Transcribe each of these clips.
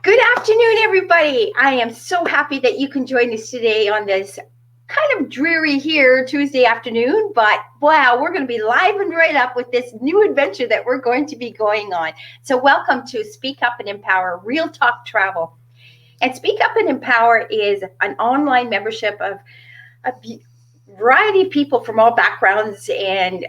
Good afternoon, everybody. I am so happy that you can join us today on this kind of dreary here Tuesday afternoon, but wow, we're going to be livened right up with this new adventure that we're going to be going on. So welcome to Speak Up and Empower Real Talk Travel. And Speak Up and Empower is an online membership of a variety of people from all backgrounds and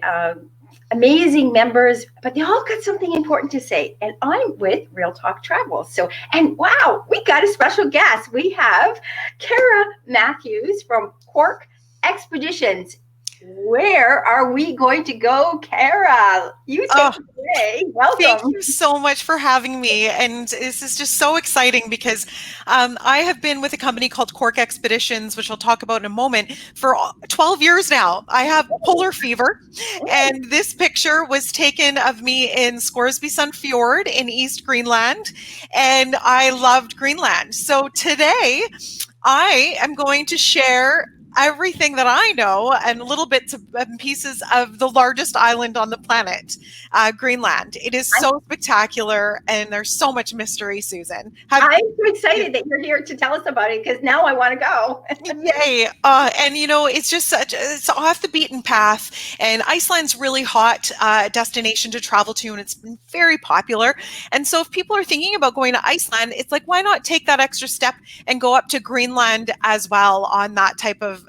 amazing members, but they all got something important to say. And I'm with Real Talk Travel. And wow, we got a special guest. We have Cara Matthews from Quark Expeditions. Where are we going to go, Cara? You take it away. Welcome. Thank you so much for having me. And this is just so exciting because I have been with a company called Quark Expeditions, which I'll talk about in a moment, for 12 years now. I have polar fever. And this picture was taken of me in Scoresby Fjord in East Greenland. And I loved Greenland. So today I am going to share everything that I know and little bits and pieces of the largest island on the planet, Greenland. It is so spectacular and there's so much mystery, Susan. I'm so excited that you're here to tell us about it because now I want to go. Yay. And you know, it's just it's off the beaten path, and Iceland's really hot destination to travel to, and it's been very popular. And so if people are thinking about going to Iceland, it's like, why not take that extra step and go up to Greenland as well on that type of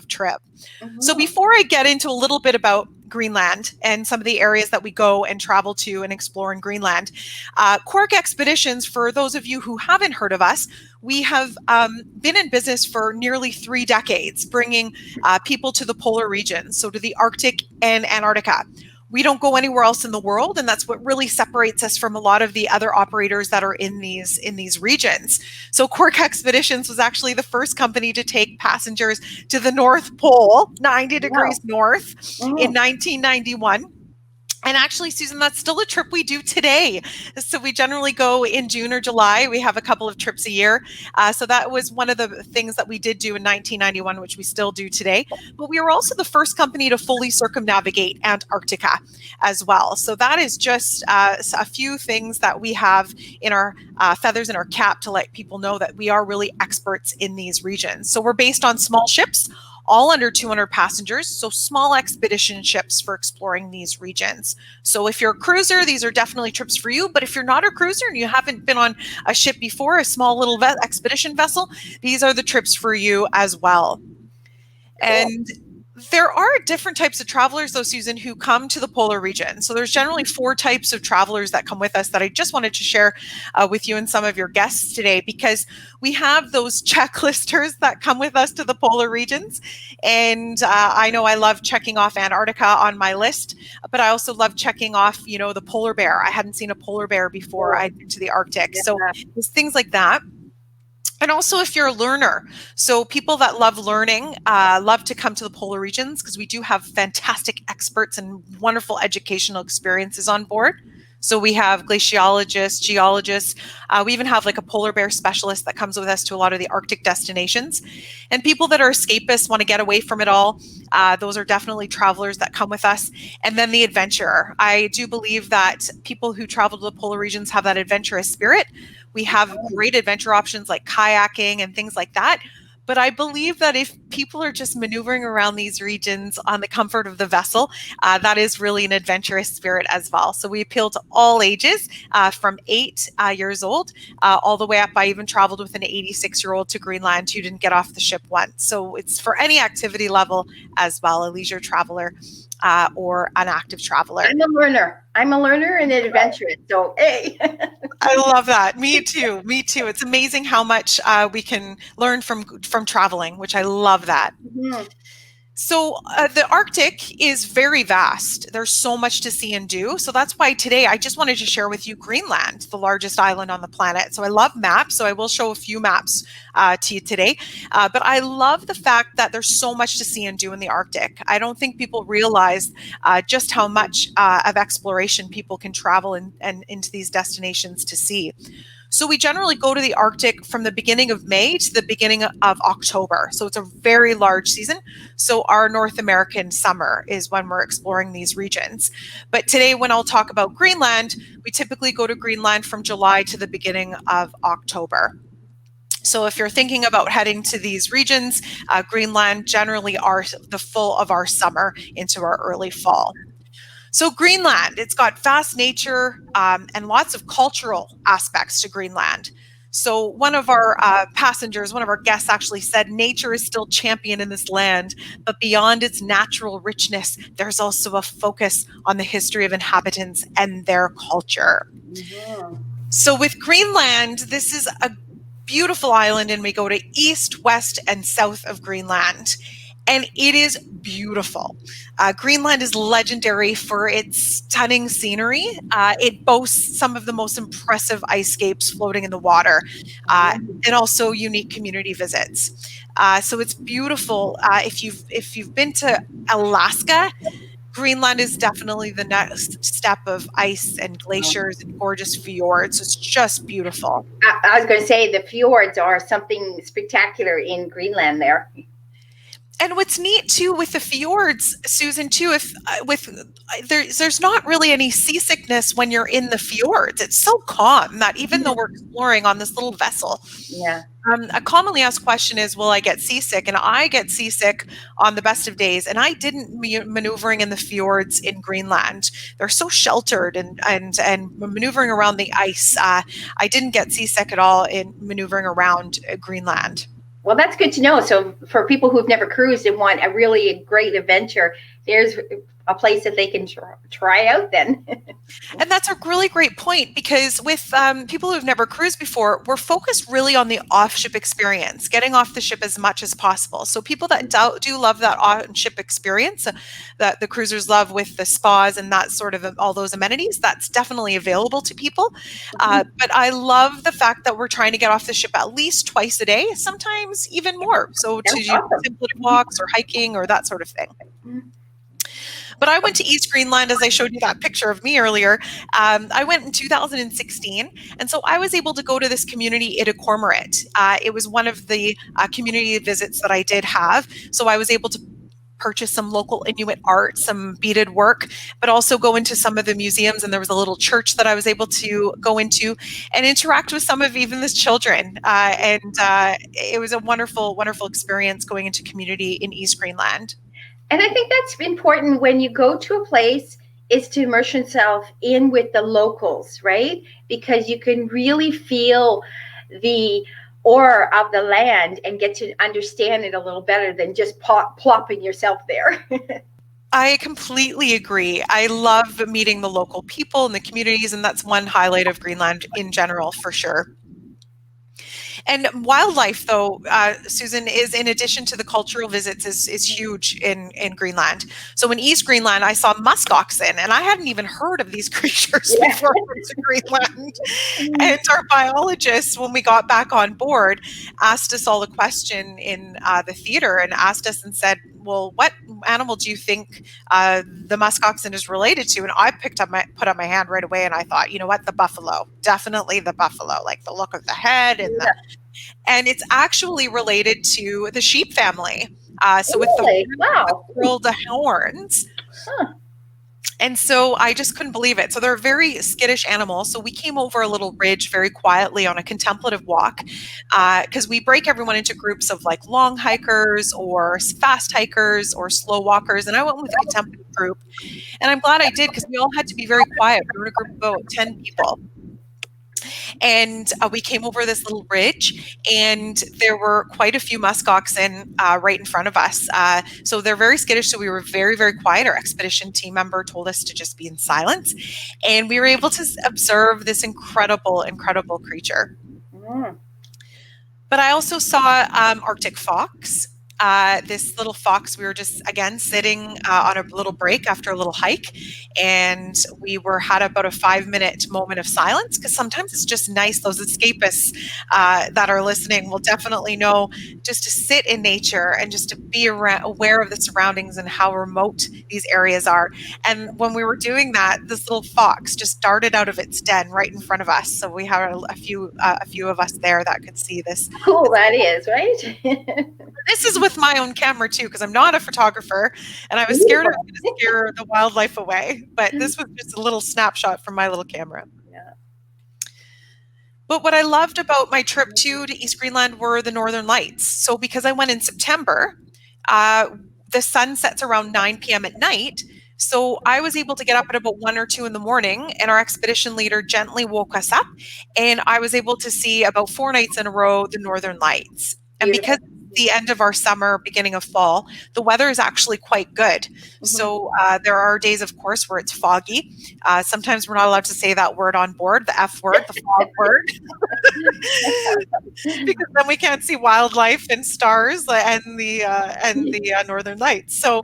trip? Mm-hmm. So before I get into a little bit about Greenland and some of the areas that we go and travel to and explore in Greenland, Quark Expeditions, for those of you who haven't heard of us, we have been in business for nearly 3 decades, bringing people to the polar regions, so to the Arctic and Antarctica. We don't go anywhere else in the world, and that's what really separates us from a lot of the other operators that are in these regions. So Quark Expeditions was actually the first company to take passengers to the North Pole, 90 degrees north, in 1991. And actually, Susan, that's still a trip we do today. So we generally go in June or July. We have a couple of trips a year. So that was one of the things that we did do in 1991, which we still do today. But we were also the first company to fully circumnavigate Antarctica as well. So that is just a few things that we have in our feathers in our cap to let people know that we are really experts in these regions. So we're based on small ships, all under 200 passengers, so small expedition ships for exploring these regions. So if you're a cruiser, these are definitely trips for you. But if you're not a cruiser and you haven't been on a ship before, a small little expedition vessel, these are the trips for you as well. And there are different types of travelers, though, Susan, who come to the polar region. So there's generally 4 types of travelers that come with us that I just wanted to share with you and some of your guests today, because we have those checklisters that come with us to the polar regions. And I know I love checking off Antarctica on my list, but I also love checking off, you know, the polar bear. I hadn't seen a polar bear before I went to the Arctic. So there's things like that. And also if you're a learner, so people that love learning, love to come to the polar regions because we do have fantastic experts and wonderful educational experiences on board. So we have glaciologists, geologists, we even have like a polar bear specialist that comes with us to a lot of the Arctic destinations. And people that are escapists, want to get away from it all, those are definitely travelers that come with us. And then the adventurer. I do believe that people who travel to the polar regions have that adventurous spirit. We have great adventure options like kayaking and things like that. But I believe that if people are just maneuvering around these regions on the comfort of the vessel, that is really an adventurous spirit as well. So we appeal to all ages, from 8 years old all the way up. I even traveled with an 86-year-old to Greenland who didn't get off the ship once. So it's for any activity level as well, a leisure traveler or an active traveler. I'm a learner and an adventurous. So, hey. I love that. Me too. It's amazing how much we can learn from traveling, which I love that. Mm-hmm. So the Arctic is very vast. There's so much to see and do. So that's why today I just wanted to share with you Greenland, the largest island on the planet. So I love maps. So I will show a few maps to you today. But I love the fact that there's so much to see and do in the Arctic. I don't think people realize just how much of exploration people can travel and into these destinations to see. So we generally go to the Arctic from the beginning of May to the beginning of October. So it's a very large season. So our North American summer is when we're exploring these regions. But today, when I'll talk about Greenland, we typically go to Greenland from July to the beginning of October. So if you're thinking about heading to these regions, Greenland generally are the full of our summer into our early fall. So Greenland, it's got vast nature and lots of cultural aspects to Greenland. So one of our passengers, one of our guests actually said, nature is still champion in this land, but beyond its natural richness, there's also a focus on the history of inhabitants and their culture. Mm-hmm. So with Greenland, this is a beautiful island, and we go to east, west, and south of Greenland. And it is beautiful. Greenland is legendary for its stunning scenery. It boasts some of the most impressive icescapes floating in the water, and also unique community visits. So it's beautiful. If you've been to Alaska, Greenland is definitely the next step of ice and glaciers and gorgeous fjords. It's just beautiful. I was going to say the fjords are something spectacular in Greenland there. And what's neat too with the fjords, Susan, too, there's not really any seasickness when you're in the fjords. It's so calm that even though we're exploring on this little vessel, a commonly asked question is, will I get seasick? And I get seasick on the best of days. And I didn't maneuvering in the fjords in Greenland. They're so sheltered and maneuvering around the ice. I didn't get seasick at all in maneuvering around Greenland. Well, that's good to know. So for people who've never cruised and want a really great adventure, there's a place that they can try out then. And that's a really great point, because with people who've never cruised before, we're focused really on the off-ship experience, getting off the ship as much as possible. So people that do love that on-ship experience that the cruisers love with the spas and that sort of all those amenities, that's definitely available to people. But I love the fact that we're trying to get off the ship at least twice a day, sometimes even more. So to do simple walks or hiking or that sort of thing. But I went to East Greenland, as I showed you that picture of me earlier. I went in 2016, and so I was able to go to this community, Itinerary. It was one of the community visits that I did have. So I was able to purchase some local Inuit art, some beaded work, but also go into some of the museums. And there was a little church that I was able to go into and interact with some of even the children. It was a wonderful, wonderful experience going into community in East Greenland. And I think that's important when you go to a place, is to immerse yourself in with the locals, right? Because you can really feel the aura of the land and get to understand it a little better than just plopping yourself there. I completely agree. I love meeting the local people and the communities, and that's one highlight of Greenland in general, for sure. And wildlife, though, Susan, is in addition to the cultural visits, is huge in Greenland. So in East Greenland, I saw musk oxen, and I hadn't even heard of these creatures before I went to Greenland. And our biologists, when we got back on board, asked us all a question in the theater and asked us and said, well, what animal do you think the musk oxen is related to? And I put up my hand right away, and I thought, you know what, the buffalo, definitely the buffalo, like the look of the head and it's actually related to the sheep family. So with the curled horns. And so I just couldn't believe it. So they're very skittish animals. So we came over a little ridge very quietly on a contemplative walk, because we break everyone into groups of like long hikers or fast hikers or slow walkers. And I went with a contemplative group. And I'm glad I did, because we all had to be very quiet. We were in a group of about 10 people. And we came over this little ridge, and there were quite a few musk oxen right in front of us. So they're very skittish. So we were very, very quiet. Our expedition team member told us to just be in silence. And we were able to observe this incredible, incredible creature. But I also saw Arctic fox. this little fox, we were just, again, sitting on a little break after a little hike, and we had about a 5-minute moment of silence, because sometimes it's just nice. Those escapists that are listening will definitely know, just to sit in nature and just to be aware of the surroundings and how remote these areas are. And when we were doing that, this little fox just darted out of its den right in front of us. So we had a few of us there that could see this. Cool, that is, right? This is with my own camera too, because I'm not a photographer, and I was scared I was going to scare the wildlife away. But this was just a little snapshot from my little camera. Yeah. But what I loved about my trip to East Greenland were the northern lights. So because I went in September, the sun sets around 9 p.m. at night. So I was able to get up at about 1 or 2 in the morning, and our expedition leader gently woke us up, and I was able to see about 4 nights in a row the northern lights. And because the end of our summer, beginning of fall, the weather is actually quite good. Mm-hmm. So there are days, of course, where it's foggy. Sometimes we're not allowed to say that word on board, the F word, the fog word, because then we can't see wildlife and stars and the northern lights. So.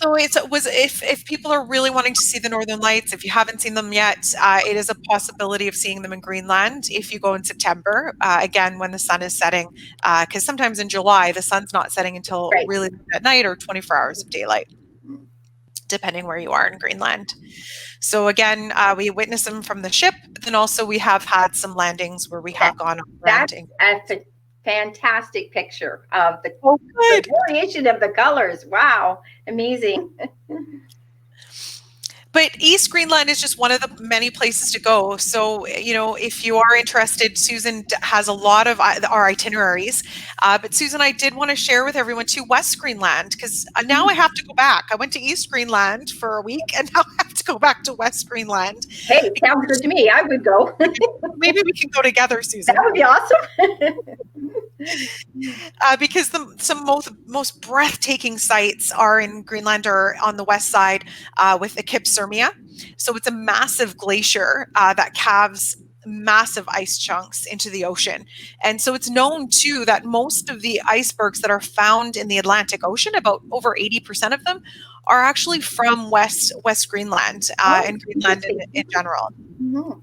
So if people are really wanting to see the northern lights, if you haven't seen them yet, it is a possibility of seeing them in Greenland if you go in September, again, when the sun is setting, because sometimes in July, the sun's not setting until really at night or 24 hours of daylight, depending where you are in Greenland. So again, we witness them from the ship, but then also we have had some landings where we have gone on landing. That's a fantastic picture of the variation of the colors. Wow, amazing. But East Greenland is just one of the many places to go. So, if you are interested, Susan has a lot of our itineraries. But Susan, I did want to share with everyone too West Greenland, because now I have to go back. I went to East Greenland for a week, and now I have to go back to West Greenland. Hey, sounds good to me. I would go. Maybe we can go together, Susan. That would be awesome. Because some most breathtaking sites are in Greenland or on the west side with the Kipsurmia. So it's a massive glacier that calves massive ice chunks into the ocean. And so it's known too that most of the icebergs that are found in the Atlantic Ocean, about over 80% of them, are actually from West Greenland and Greenland in general. Mm-hmm.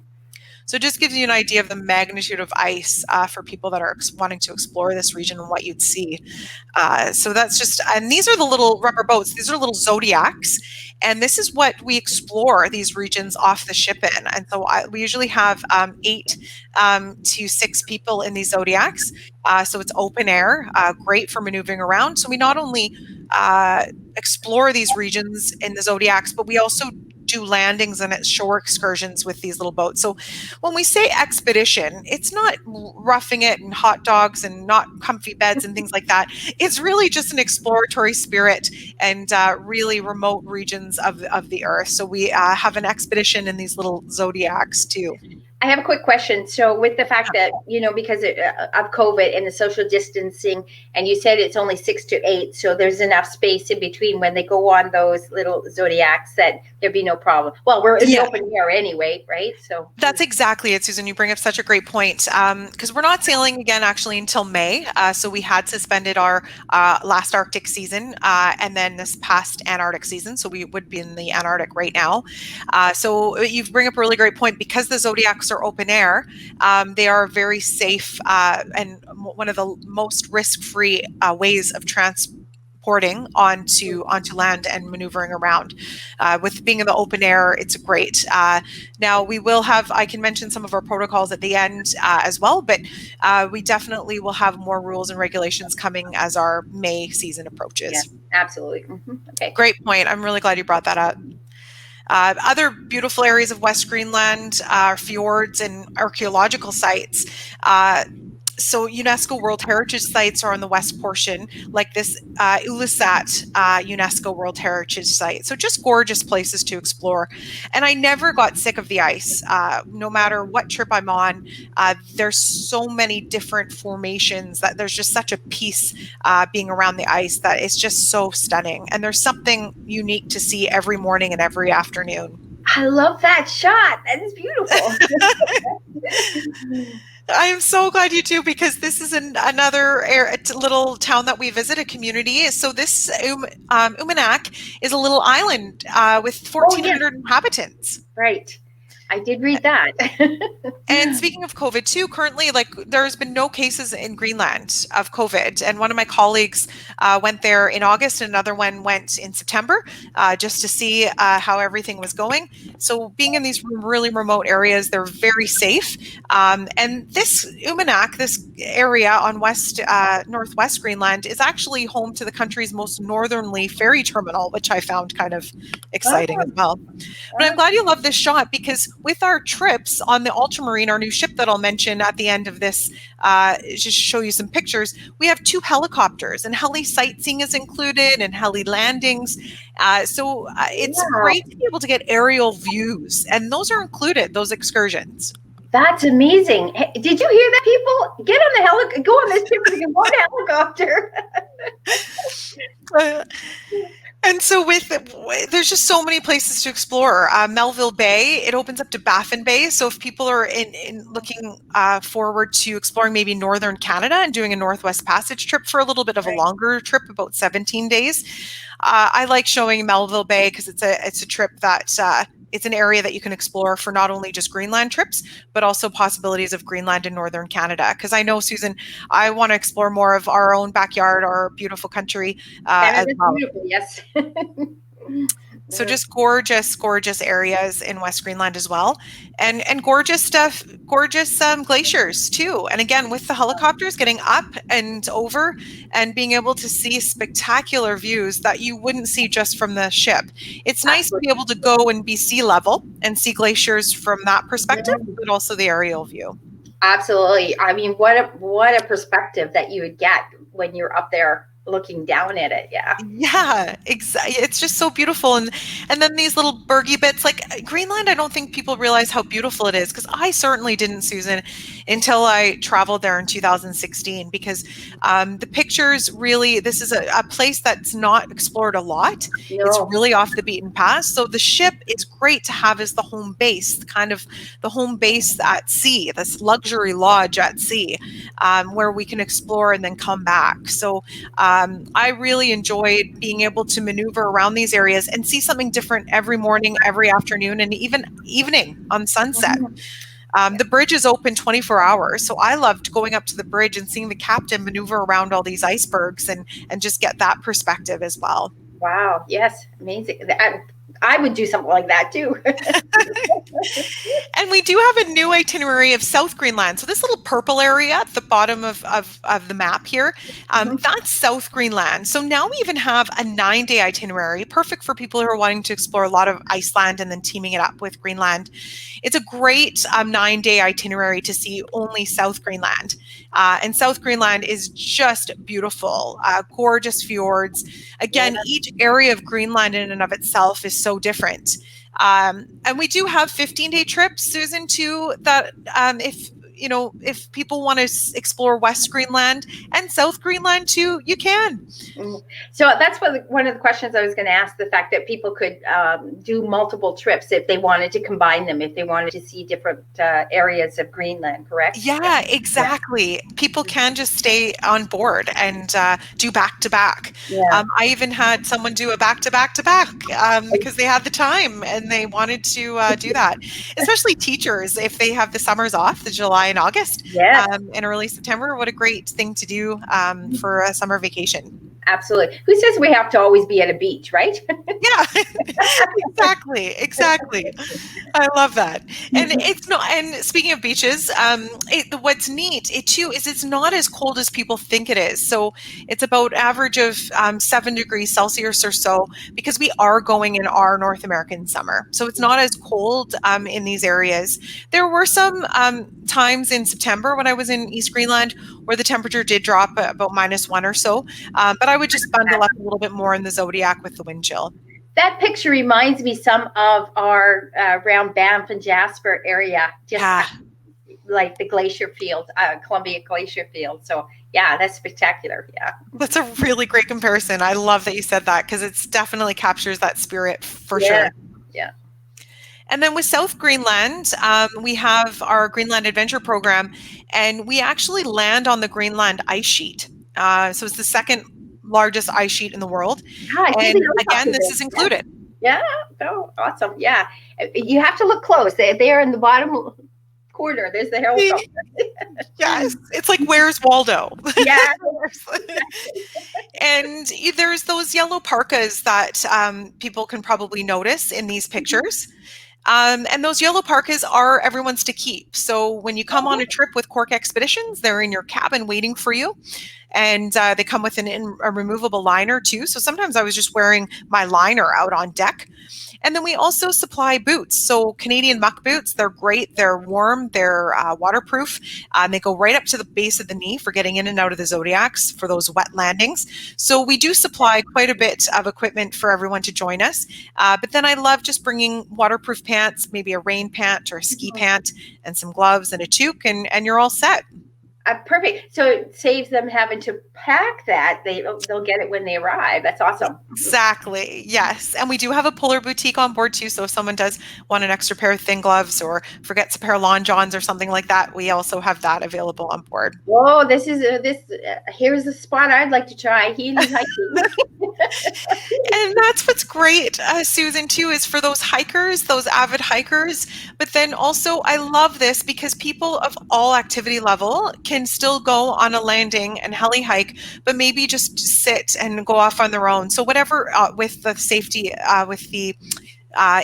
So it just gives you an idea of the magnitude of ice for people that are wanting to explore this region and what you'd see. So that's just, and these are the little rubber boats. These are little zodiacs. And this is what we explore these regions off the ship in. And so we usually have 8 to 6 people in these zodiacs. So it's open air, great for maneuvering around. So we not only explore these regions in the zodiacs, but we also do landings and shore excursions with these little boats. So when we say expedition, it's not roughing it and hot dogs and not comfy beds and things like that. It's really just an exploratory spirit and really remote regions of the earth. So we have an expedition in these little zodiacs too. I have a quick question. So with the fact that, because of COVID and the social distancing, and you said it's only 6 to 8, so there's enough space in between when they go on those little zodiacs that there'd be no problem. Well, we're in the open air anyway, right? So that's exactly it, Susan. You bring up such a great point, because we're not sailing again actually until May. So we had suspended our last Arctic season and then this past Antarctic season. So we would be in the Antarctic right now. So you bring up a really great point, because the zodiacs are open air. They are very safe and one of the most risk-free ways of transporting onto land and maneuvering around. With being in the open air, it's great. Now we will have, I can mention some of our protocols at the end as well, but we definitely will have more rules and regulations coming as our May season approaches. Yeah, absolutely. Mm-hmm. Okay. Great point. I'm really glad you brought that up. Other beautiful areas of West Greenland are fjords and archaeological sites. So UNESCO World Heritage Sites are on the west portion, like this Ilulissat UNESCO World Heritage Site. So just gorgeous places to explore. And I never got sick of the ice. No matter what trip I'm on, there's so many different formations that there's just such a peace being around the ice that it's just so stunning. And there's something unique to see every morning and every afternoon. I love that shot. That is beautiful. I am so glad you do, because this is another little town that we visit, a community. So this Umanak is a little island with Oh, yes, 1,400 inhabitants. right. I did read that. And speaking of COVID too, currently, like, there's been no cases in Greenland of COVID. And one of my colleagues went there in August, and another one went in September, just to see how everything was going. So being in these really remote areas, they're very safe. And this Umanak, this area on northwest Greenland, is actually home to the country's most northerly ferry terminal, which I found kind of exciting as well. But I'm glad you love this shot, because with our trips on the Ultramarine, our new ship that I'll mention at the end of this, just show you some pictures, we have 2 helicopters, and heli sightseeing is included, and heli landings. So it's great to be able to get aerial views, and those are included, those excursions. That's amazing. Hey, did you hear that, people? Get on the helicopter, go on this trip, you can go on a helicopter. And so there's just so many places to explore. Melville Bay, it opens up to Baffin Bay. So if people are looking forward to exploring maybe northern Canada and doing a Northwest Passage trip for a little bit of a longer trip, about 17 days, I like showing Melville Bay, because it's a trip that it's an area that you can explore for not only just Greenland trips, but also possibilities of Greenland and northern Canada. Because I know, Susan, I want to explore more of our own backyard, our beautiful country as well. Beautiful, yes. So just gorgeous, gorgeous areas in West Greenland as well. And gorgeous stuff, gorgeous glaciers too. And again, with the helicopters, getting up and over and being able to see spectacular views that you wouldn't see just from the ship. It's nice to be able to go and be sea level and see glaciers from that perspective, but also the aerial view. Absolutely. I mean, what a perspective that you would get when you're up there looking down at it. Yeah, exactly. It's just so beautiful. And then these little bergy bits, like Greenland, I don't think people realize how beautiful it is, because I certainly didn't, Susan, until I traveled there in 2016, because the pictures really, this is a place that's not explored a lot. No. It's really off the beaten path. So the ship is great to have as the home base, kind of the home base at sea, this luxury lodge at sea, where we can explore and then come back. So I really enjoyed being able to maneuver around these areas and see something different every morning, every afternoon, and even evening on sunset. The bridge is open 24 hours. So I loved going up to the bridge and seeing the captain maneuver around all these icebergs and just get that perspective as well. Wow. Yes. Amazing. I would do something like that too. And we do have a new itinerary of South Greenland. So this little purple area at the bottom of the map here, that's South Greenland. So now we even have a 9-day itinerary, perfect for people who are wanting to explore a lot of Iceland and then teaming it up with Greenland. It's a great 9-day itinerary to see only South Greenland. And South Greenland is just beautiful, gorgeous fjords. Again, each area of Greenland in and of itself is so different. And we do have 15-day trips, Susan, too, that if people want to explore West Greenland and South Greenland too, you can. So that's one of the questions I was going to ask, the fact that people could do multiple trips if they wanted to combine them, if they wanted to see different areas of Greenland, correct? Yeah, exactly. Yeah. People can just stay on board and do back-to-back. Yeah. I even had someone do a back-to-back-to-back because they had the time and they wanted to do that. Especially teachers, if they have the summers off, the July and August, and early September. What a great thing to do for a summer vacation. Absolutely. Who says we have to always be at a beach, right? Yeah, exactly. I love that. And it's not. And speaking of beaches, what's neat too is it's not as cold as people think it is. So it's about average of 7 degrees Celsius or so, because we are going in our North American summer. So it's not as cold in these areas. There were some times in September when I was in East Greenland where the temperature did drop about -1 or so, but I would just bundle up a little bit more in the Zodiac with the wind chill. That picture reminds me some of our around Banff and Jasper area, just like the glacier field, Columbia Glacier Field. So yeah, that's spectacular. Yeah, that's a really great comparison. I love that you said that, because it definitely captures that spirit for sure. Yeah. And then with South Greenland, we have our Greenland Adventure program, and we actually land on the Greenland ice sheet. So it's the second largest ice sheet in the world. Yeah, I see And the again, this helicopter is there. included. Yeah. Oh, awesome. Yeah. You have to look close. They're in the bottom corner. There's the helicopter. Yes, it's like, where's Waldo? Yeah. And there's those yellow parkas that people can probably notice in these pictures. And those yellow parkas are everyone's to keep. So when you come on a trip with Quark Expeditions, they're in your cabin waiting for you. And they come with a removable liner too. So sometimes I was just wearing my liner out on deck. And then we also supply boots. So Canadian Muck boots, they're great. They're warm. They're waterproof. They go right up to the base of the knee for getting in and out of the Zodiacs for those wet landings. So we do supply quite a bit of equipment for everyone to join us. But then I love just bringing waterproof pants, maybe a rain pant or a ski pant and some gloves and a toque, and you're all set. Perfect. So it saves them having to pack that. They'll get it when they arrive. That's awesome. Exactly. Yes. And we do have a puller boutique on board too. So if someone does want an extra pair of thin gloves or forgets a pair of lawn johns or something like that, we also have that available on board. Whoa, here's the spot I'd like to try, Healy hiking. And that's what's great, Susan, too, is for those hikers, those avid hikers. But then also, I love this because people of all activity level can still go on a landing and heli hike, but maybe just sit and go off on their own. So whatever, with the safety,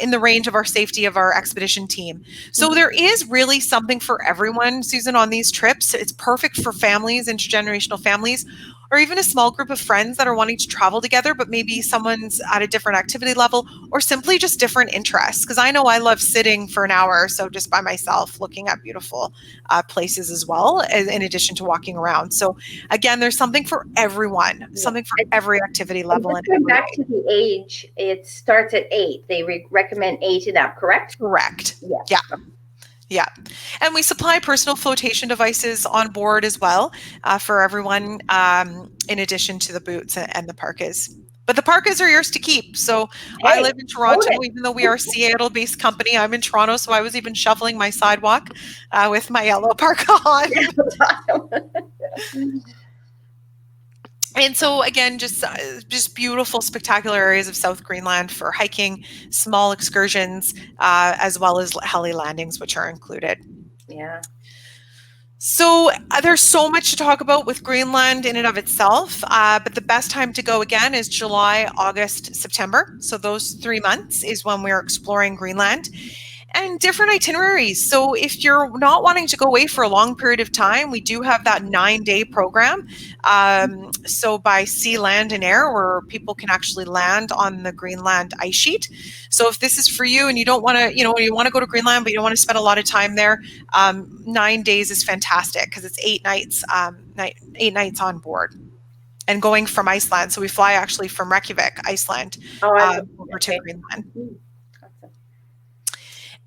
in the range of our safety of our expedition team. So there is really something for everyone, Susan, on these trips. It's perfect for families, intergenerational families, or even a small group of friends that are wanting to travel together, but maybe someone's at a different activity level or simply just different interests. Because I know I love sitting for an hour or so just by myself, looking at beautiful places as well, in addition to walking around. So again, there's something for everyone, something for every activity level. And going back to the age, it starts at 8. They recommend 8 and up, correct? Correct. Yeah. Yeah. Yeah. And we supply personal flotation devices on board as well for everyone, in addition to the boots and the parkas. But the parkas are yours to keep. So I live in Toronto, even though we are a Seattle-based company. I'm in Toronto, so I was even shoveling my sidewalk with my yellow parka on. And so again, just beautiful, spectacular areas of South Greenland for hiking, small excursions, as well as heli landings, which are included. Yeah. So there's so much to talk about with Greenland in and of itself, but the best time to go again is July, August, September. So those 3 months is when we're exploring Greenland. And different itineraries. So if you're not wanting to go away for a long period of time, we do have that 9-day program. So by sea, land, and air, where people can actually land on the Greenland ice sheet. So if this is for you and you don't want to, you want to go to Greenland, but you don't want to spend a lot of time there, 9 days is fantastic because it's 8 nights, 8 nights on board. And going from Iceland. So we fly actually from Reykjavik, Iceland, over to Greenland.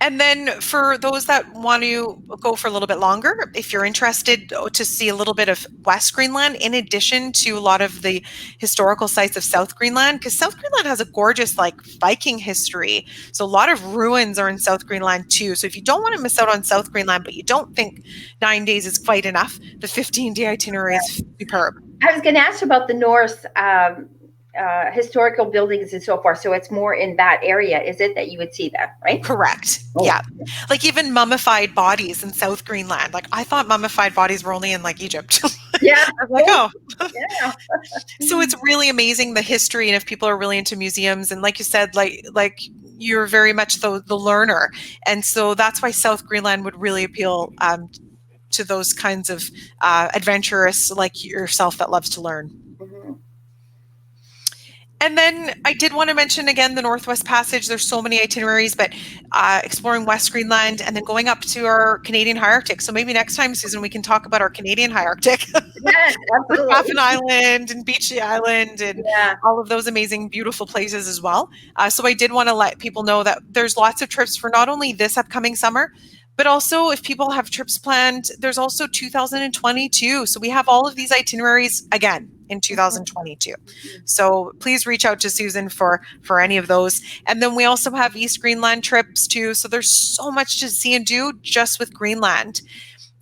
And then for those that want to go for a little bit longer, if you're interested to see a little bit of West Greenland, in addition to a lot of the historical sites of South Greenland, because South Greenland has a gorgeous Viking history. So a lot of ruins are in South Greenland too. So if you don't want to miss out on South Greenland, but you don't think 9 days is quite enough, the 15-day itinerary is superb. I was going to ask about the Norse historical buildings and so forth. So it's more in that area, is it, that you would see that, right? Correct. Oh. Yeah. Like even mummified bodies in South Greenland. Like I thought mummified bodies were only in Egypt. Yeah. I was like, oh. Yeah. So it's really amazing, the history. And if people are really into museums, and like you said, like you're very much the learner. And so that's why South Greenland would really appeal to those kinds of adventurous like yourself that loves to learn. Mm-hmm. And then I did want to mention again the Northwest Passage. There's so many itineraries, but exploring West Greenland and then going up to our Canadian High Arctic. So maybe next time, Susan, we can talk about our Canadian High Arctic. Yes, absolutely. Baffin Island and Beachy Island and all of those amazing, beautiful places as well. So I did want to let people know that there's lots of trips for not only this upcoming summer, but also if people have trips planned, there's also 2022. So we have all of these itineraries again. in 2022. So please reach out to Susan for any of those. And then we also have East Greenland trips too. So there's so much to see and do just with Greenland.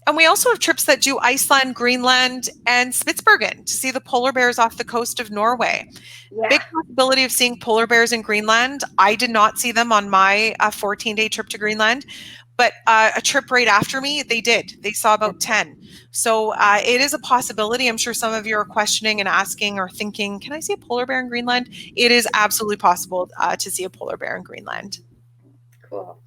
And we also have trips that do Iceland, Greenland, and Spitsbergen to see the polar bears off the coast of Norway. Yeah. Big possibility of seeing polar bears in Greenland. I did not see them on my 14-day trip to Greenland, but a trip right after me, they did. They saw about 10. So it is a possibility. I'm sure some of you are questioning and asking or thinking, can I see a polar bear in Greenland? It is absolutely possible to see a polar bear in Greenland. Cool.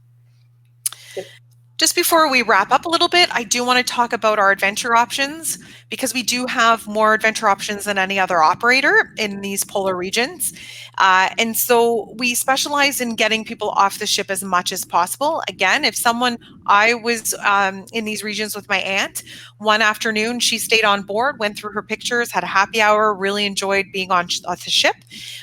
Just before we wrap up a little bit, I do want to talk about our adventure options because we do have more adventure options than any other operator in these polar regions. And so we specialize in getting people off the ship as much as possible. Again, I was in these regions with my aunt. One afternoon, she stayed on board, went through her pictures, had a happy hour, really enjoyed being on the ship,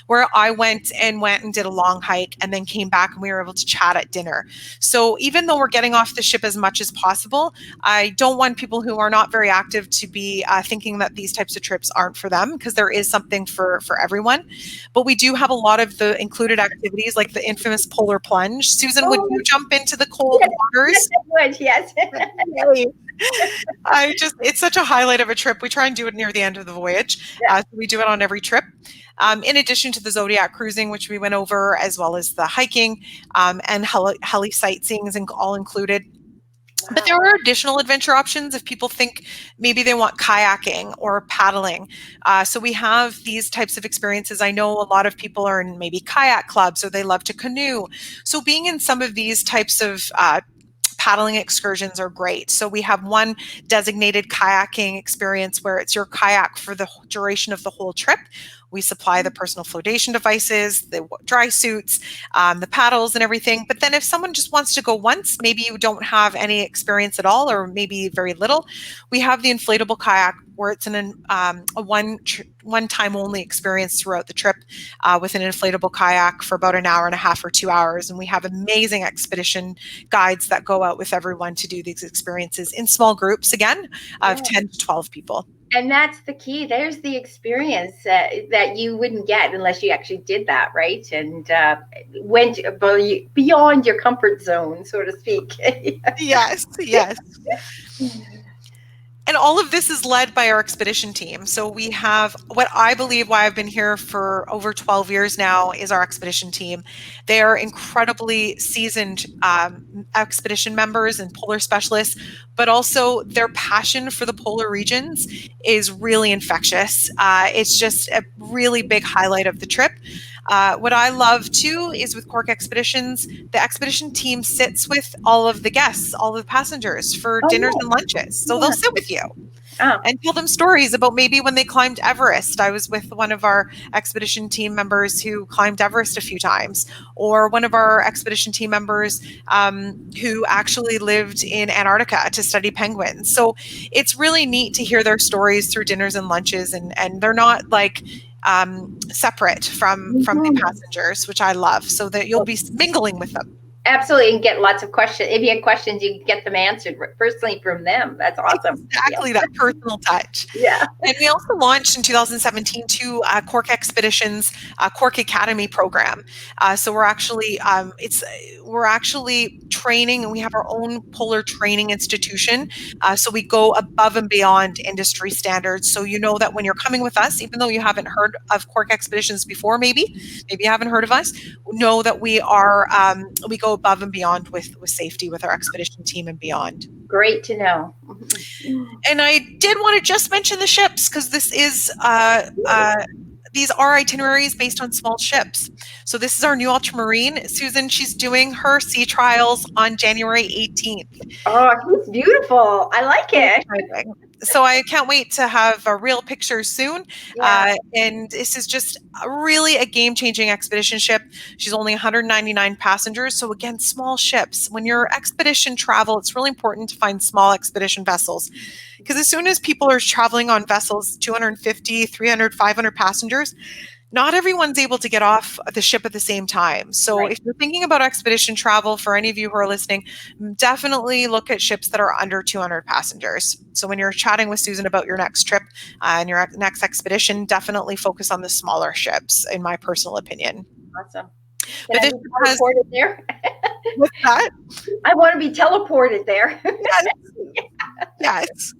where I went and did a long hike and then came back and we were able to chat at dinner. So even though we're getting off the ship as much as possible, I don't want people who are not very active to be thinking that these types of trips aren't for them, because there is something for everyone. But we do have a lot of the included activities, like the infamous polar plunge. Susan, would you jump into the cold waters? Yes. It's such a highlight of a trip. We try and do it near the end of the voyage. So we do it on every trip. In addition to the Zodiac cruising, which we went over, as well as the hiking and heli sightseeing is all included. Wow. But there are additional adventure options if people think maybe they want kayaking or paddling. So we have these types of experiences. I know a lot of people are in maybe kayak clubs or they love to canoe. So being in some of these types of paddling excursions are great. So we have one designated kayaking experience where it's your kayak for the duration of the whole trip. We supply the personal flotation devices, the dry suits, the paddles and everything. But then if someone just wants to go once, maybe you don't have any experience at all, or maybe very little, we have the inflatable kayak where it's a one-time only experience throughout the trip with an inflatable kayak for about an hour and a half or 2 hours. And we have amazing expedition guides that go out with everyone to do these experiences in small groups, again, of 10 to 12 people. And that's the key. There's the experience that you wouldn't get unless you actually did that, right? And went beyond your comfort zone, so to speak. Yes. And all of this is led by our expedition team. So we have what I believe why I've been here for over 12 years now is our expedition team. They are incredibly seasoned expedition members and polar specialists, but also their passion for the polar regions is really infectious. It's just a really big highlight of the trip. What I love too is with Quark Expeditions, the expedition team sits with all of the guests, all of the passengers for dinners and lunches. So they'll sit with you and tell them stories about maybe when they climbed Everest. I was with one of our expedition team members who climbed Everest a few times, or one of our expedition team members who actually lived in Antarctica to study penguins. So it's really neat to hear their stories through dinners and lunches, and they're not like separate from the passengers, which I love, so that you'll be mingling with them. Absolutely, and get lots of questions. If you have questions, you get them answered personally from them. That's awesome. Exactly, that personal touch. Yeah. And we also launched in 2017 two Quark Expeditions Quark Academy program. So we're actually training, and we have our own polar training institution. So we go above and beyond industry standards. So you know that when you're coming with us, even though you haven't heard of Quark Expeditions before, maybe you haven't heard of us, know that we are we go above and beyond with safety with our expedition team and beyond. Great to know. And I did want to just mention the ships, because this is these are itineraries based on small ships. So this is our new Ultramarine. Susan, she's doing her sea trials on January 18th. Oh, it's beautiful. I like it. So I can't wait to have real pictures soon. Yeah. And this is just really a game-changing expedition ship. She's only 199 passengers. So again, small ships. When you're expedition travel, it's really important to find small expedition vessels. Because as soon as people are traveling on vessels, 250, 300, 500 passengers, not everyone's able to get off the ship at the same time. So Right. if you're thinking about expedition travel, for any of you who are listening, definitely look at ships that are under 200 passengers. So when you're chatting with Susan about your next trip and your next expedition, definitely focus on the smaller ships, in my personal opinion. Awesome. But Can I this be has, teleported there? what's that? I want to be teleported there. Yes.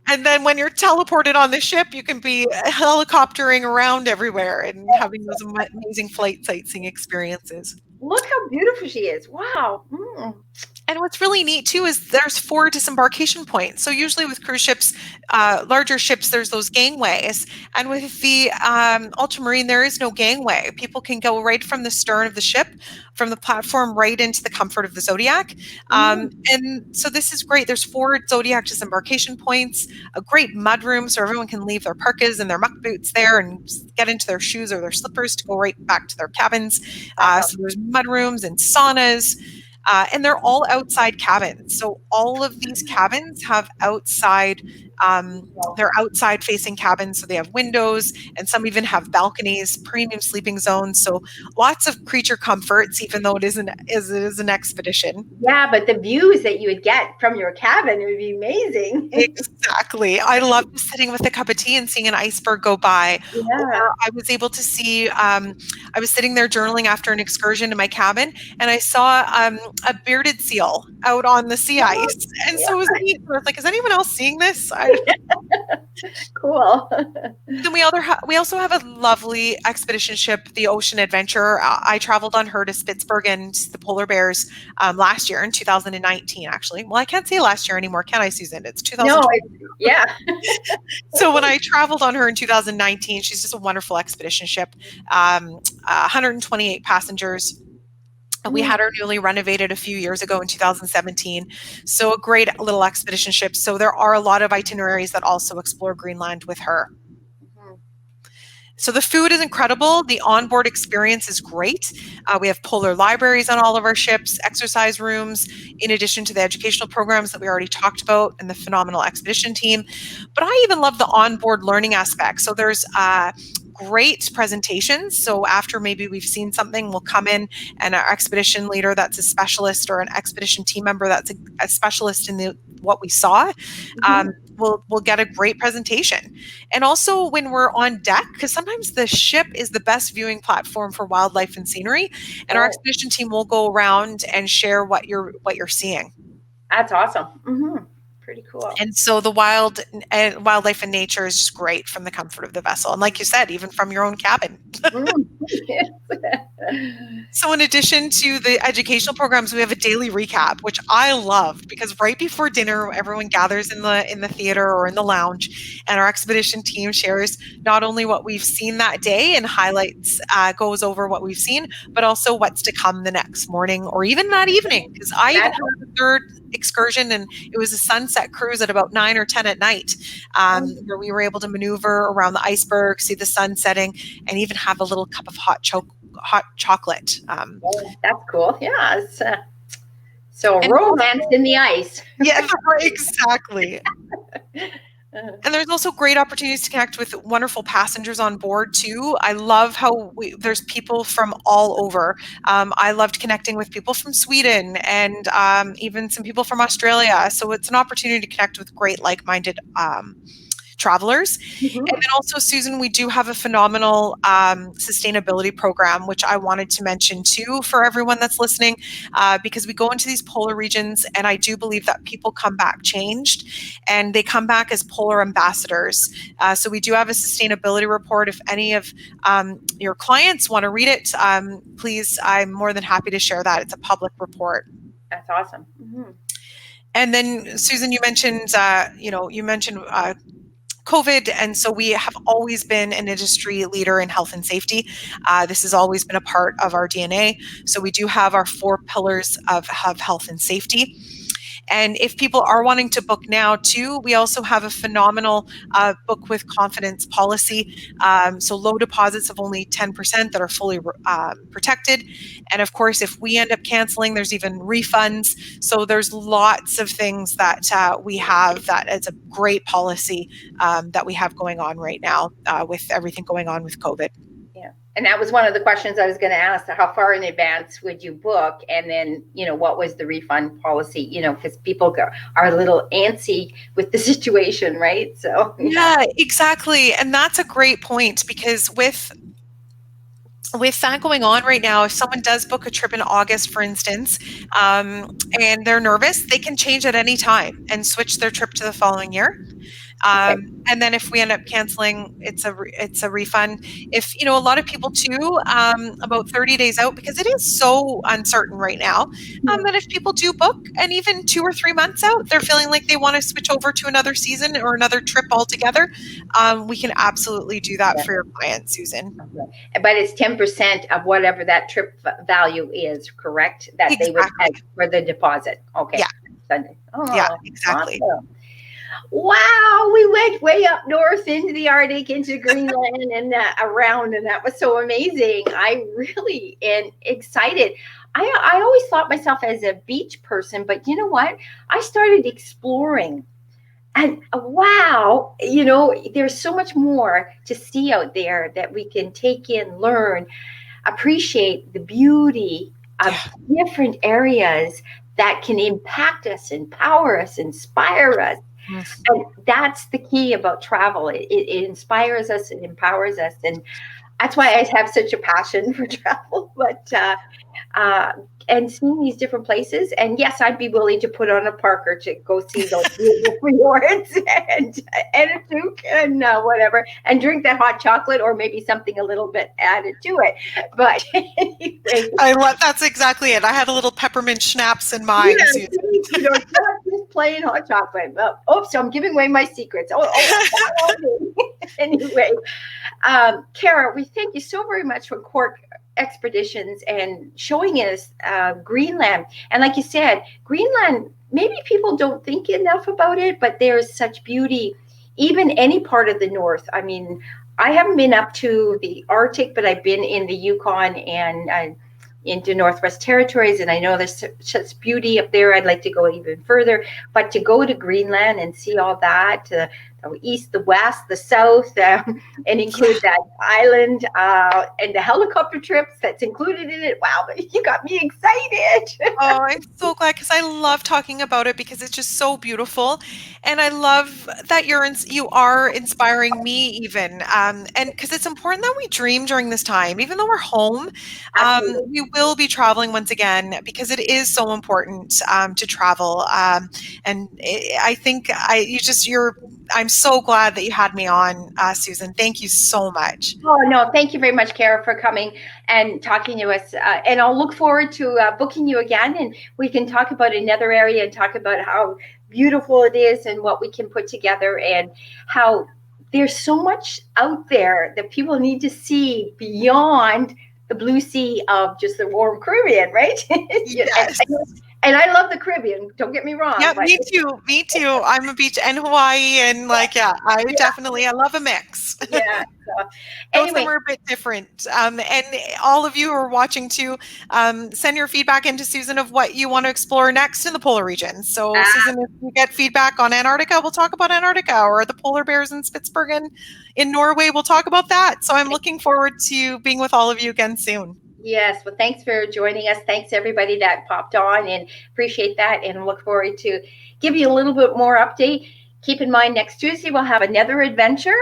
And then when you're teleported on the ship, you can be helicoptering around everywhere and having those amazing flight sightseeing experiences. Look how beautiful she is. Wow. Mm. And what's really neat too is there's 4 disembarkation points. So usually with cruise ships, larger ships, there's those gangways. And with the Ultramarine, there is no gangway. People can go right from the stern of the ship, from the platform, right into the comfort of the Zodiac. And so this is great. There's 4 Zodiac disembarkation points, a great mud room so everyone can leave their parkas and their muck boots there and get into their shoes or their slippers to go right back to their cabins. So there's mud rooms and saunas. And they're all outside cabins. So all of these cabins have they're outside facing cabins. So they have windows and some even have balconies, premium sleeping zones. So lots of creature comforts, even though it is an expedition. Yeah, but the views that you would get from your cabin would be amazing. Exactly. I love sitting with a cup of tea and seeing an iceberg go by. Yeah. Or I was able to see, I was sitting there journaling after an excursion to my cabin, and I saw a bearded seal out on the sea ice. And so it was neat. I was like, is anyone else seeing this? Cool. Then we also have a lovely expedition ship, the Ocean Adventure. I traveled on her to Spitsbergen and the polar bears last year in 2019, actually. Well, I can't say last year anymore, can I, Susan? It's 2020. No, yeah. So when I traveled on her in 2019, she's just a wonderful expedition ship, 128 passengers. We had her newly renovated a few years ago in 2017. So a great little expedition ship. So there are a lot of itineraries that also explore Greenland with her. So the food is incredible. The onboard experience is great. We have polar libraries on all of our ships, exercise rooms, in addition to the educational programs that we already talked about and the phenomenal expedition team. But I even love the onboard learning aspect. So there's great presentations. So after maybe we've seen something, we'll come in and our expedition leader that's a specialist or an expedition team member that's a specialist in what we saw, we'll get a great presentation. And also when we're on deck, because sometimes the ship is the best viewing platform for wildlife and scenery, and our expedition team will go around and share what you're seeing. That's awesome. Pretty cool. And so the wildlife and nature is just great from the comfort of the vessel. And like you said, even from your own cabin. So in addition to the educational programs, we have a daily recap, which I loved because right before dinner, everyone gathers in the theater or in the lounge, and our expedition team shares not only what we've seen that day and highlights, goes over what we've seen, but also what's to come the next morning or even that evening. Because I even had a third excursion, and it was a sunset cruise at about 9 or 10 at night, where we were able to maneuver around the iceberg, see the sun setting, and even have a little cup of hot chocolate. That's cool. Yeah. It's, so romance in the ice. Yeah, exactly. And there's also great opportunities to connect with wonderful passengers on board too. I love how there's people from all over. I loved connecting with people from Sweden and even some people from Australia. So it's an opportunity to connect with great like-minded travelers. And then also, Susan, we do have a phenomenal sustainability program, which I wanted to mention too for everyone that's listening, because we go into these polar regions and I do believe that people come back changed and they come back as polar ambassadors. So we do have a sustainability report. If any of your clients want to read it, please, I'm more than happy to share that. It's a public report. That's awesome. And then, Susan, you mentioned COVID. And so we have always been an industry leader in health and safety. This has always been a part of our DNA. So we do have our 4 pillars of health and safety. And if people are wanting to book now too, we also have a phenomenal book with confidence policy. So low deposits of only 10% that are fully protected. And of course, if we end up canceling, there's even refunds. So there's lots of things that we have that is a great policy that we have going on right now with everything going on with COVID. And that was one of the questions I was going to ask. How far in advance would you book? And then, what was the refund policy? Because people are a little antsy with the situation, right? So, yeah, exactly. And that's a great point, because with that going on right now, if someone does book a trip in August, for instance, and they're nervous, they can change at any time and switch their trip to the following year. Okay. And then if we end up canceling, it's a refund. If a lot of people too, about 30 days out, because it is so uncertain right now. That if people do book, and even 2 or 3 months out, they're feeling like they want to switch over to another season or another trip altogether, we can absolutely do that for your client, Susan. But it's 10% of whatever that trip value is, correct? That they would pay for the deposit. Okay. Yeah. Oh, yeah, exactly. Awesome. Wow, we went way up north into the Arctic, into Greenland, and around, and that was so amazing. I really am excited. I always thought myself as a beach person, but you know what? I started exploring, and wow, there's so much more to see out there that we can take in, learn, appreciate the beauty of different areas that can impact us, empower us, inspire us. And that's the key about travel. It inspires us, it empowers us. And that's why I have such a passion for travel. But and seeing these different places. And yes, I'd be willing to put on a parker to go see those beautiful fjords and a toque and whatever, and drink that hot chocolate, or maybe something a little bit added to it. But anyway, that's exactly it. I had a little peppermint schnapps in mine. Yeah, not just plain hot chocolate. So I'm giving away my secrets. Anyway, Cara, we thank you so very much for Quark Expeditions and showing us Greenland. And like you said, Greenland, maybe people don't think enough about it, but there's such beauty, even any part of the north. I mean, I haven't been up to the Arctic, but I've been in the Yukon and into Northwest Territories, and I know there's such beauty up there. I'd like to go even further, but to go to Greenland and see all that, the east, the west, the south, and include that island and the helicopter trips that's included in it. Wow, you got me excited. Oh, I'm so glad, because I love talking about it, because it's just so beautiful, and I love that you are inspiring me even, and because it's important that we dream during this time, even though we're home. We will be traveling once again, because it is so important to travel, and I think I'm so glad that you had me on, Susan. Thank you so much. Oh, no, thank you very much, Cara, for coming and talking to us. And I'll look forward to booking you again, and we can talk about another area and talk about how beautiful it is and what we can put together, and how there's so much out there that people need to see beyond the blue sea of just the warm Caribbean, right? Yes. And I love the Caribbean. Don't get me wrong. Yeah, me too. Me too. I'm a beach and Hawaii, and definitely, I love a mix. Yeah. So, Both of them are a bit different. And all of you who are watching too, send your feedback into Susan of what you want to explore next in the polar region. So Susan, if you get feedback on Antarctica, we'll talk about Antarctica, or the polar bears in Spitsbergen in Norway, we'll talk about that. So I'm looking forward to being with all of you again soon. Yes. Well, thanks for joining us. Thanks everybody that popped on, and appreciate that, and look forward to give you a little bit more update. Keep in mind, next Tuesday, we'll have another adventure,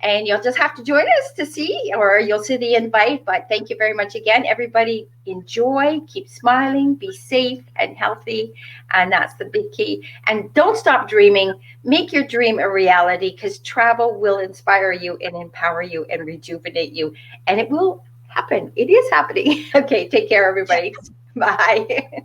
and you'll just have to join us to see, or you'll see the invite. But thank you very much again. Everybody enjoy, keep smiling, be safe and healthy. And that's the big key. And don't stop dreaming. Make your dream a reality, because travel will inspire you and empower you and rejuvenate you. And it will happen. It is happening. Okay, take care, everybody. Bye.